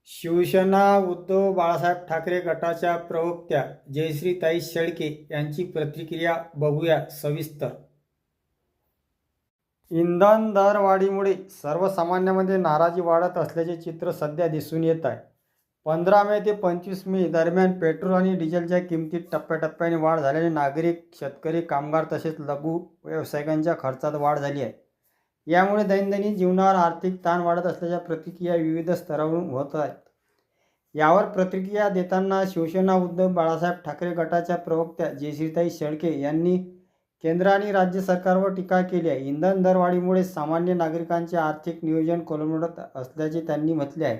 शिवसेना उद्धव बाळासाहेब ठाकरे गटाच्या प्रवक्त्या जयश्रीताई शेळके यांची प्रतिक्रिया बघूया सविस्तर. इंधन दरवाढीमुळे सर्वसामान्यांमध्ये नाराजी वाढत असल्याचे चित्र सध्या दिसून येत आहे. 15 मे ते 25 मे दरम्यान पेट्रोल आणि डिझेलच्या किमतीत टप्प्याटप्प्याने वाढ झाल्याने नागरिक, शेतकरी, कामगार तसेच लघु व्यावसायिकांच्या खर्चात वाढ झाली आहे. यामुळे दैनंदिन जीवनावर आर्थिक ताण वाढत असल्याच्या प्रतिक्रिया विविध स्तरावरून होत आहेत. यावर प्रतिक्रिया देताना शिवसेना उद्धव बाळासाहेब ठाकरे गटाच्या प्रवक्त्या जयश्रीताई शेळके यांनी केंद्र आणि राज्य सरकारवर टीका केली आहे. इंधन दरवाढीमुळे सामान्य नागरिकांचे आर्थिक नियोजन कोलमडत असल्याचे त्यांनी म्हटले आहे.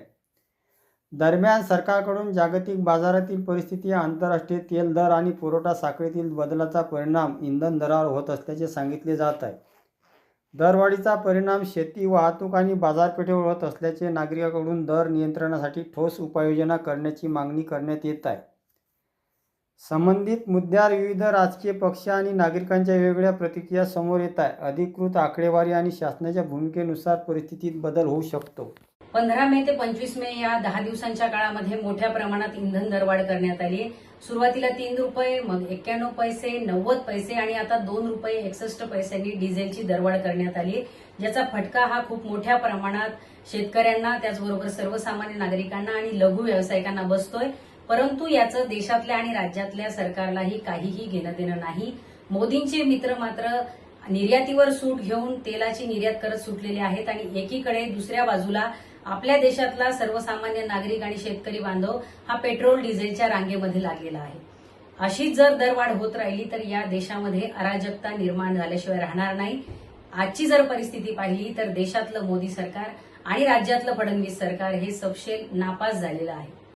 दरम्यान सरकारकडून जागतिक बाजारातील परिस्थिती, आंतरराष्ट्रीय तेल दर आणि पुरवठा साखळीतील बदलाचा परिणाम इंधन दरावर होत असल्याचे सांगितले जात आहे. दरवाढीचा परिणाम शेती, वाहतूक आणि बाजारपेठेवर होत असल्याचे नागरिकांकडून दर नियंत्रणासाठी ठोस उपाययोजना करण्याची मागणी करण्यात येत आहे. संबंधित मुद्द्यावर विविध राजकीय पक्ष आणि नागरिकांच्या वेगवेगळ्या प्रतिक्रिया समोर येत आहे. अधिकृत आकडेवारी आणि शासनाच्या भूमिकेनुसार परिस्थितीत बदल होऊ शकतो. 15 मे ते 25 मे या 10 दिवसांच्या काळामध्ये मोठ्या प्रमाणात इंधन दरवाढ करण्यात आली. सुरुवातीला 3 रुपये, मग 91 पैसे, 90 पैसे आणि आता 2 रुपये 61 पैशांनी डिझेलची दरवाढ करण्यात आली, ज्याचा फटका हा खूप मोठ्या प्रमाणात शेतकऱ्यांना, त्याचबरोबर सर्वसामान्य नागरिकांना आणि लघु व्यावसायिकांना बसतोय. परंतु याचं देशातल्या आणि राज्यातल्या सरकारलाही काहीही घेणं देणं नाही. मोदींचे मित्र मात्र निर्यातीवर सूट घेऊन तेलाची निर्यात करत सुटलेले आहेत आणि एकीकडे दुसऱ्या बाजूला आपल्या देशातला सर्वसामान्य नागरिक आणि शेतकरी बांधव हा पेट्रोल डिझेलच्या रांगेमध्ये लागलेला आहे. अशीच जर दरवाढ होत राहिली तर या देशामध्ये अराजकता निर्माण झाल्याशिवाय राहणार नाही. आजची जर परिस्थिती पाहिली तर देशातलं मोदी सरकार आणि राज्यातलं फडणवीस सरकार हे सपशेल नापास झालेलं आहे.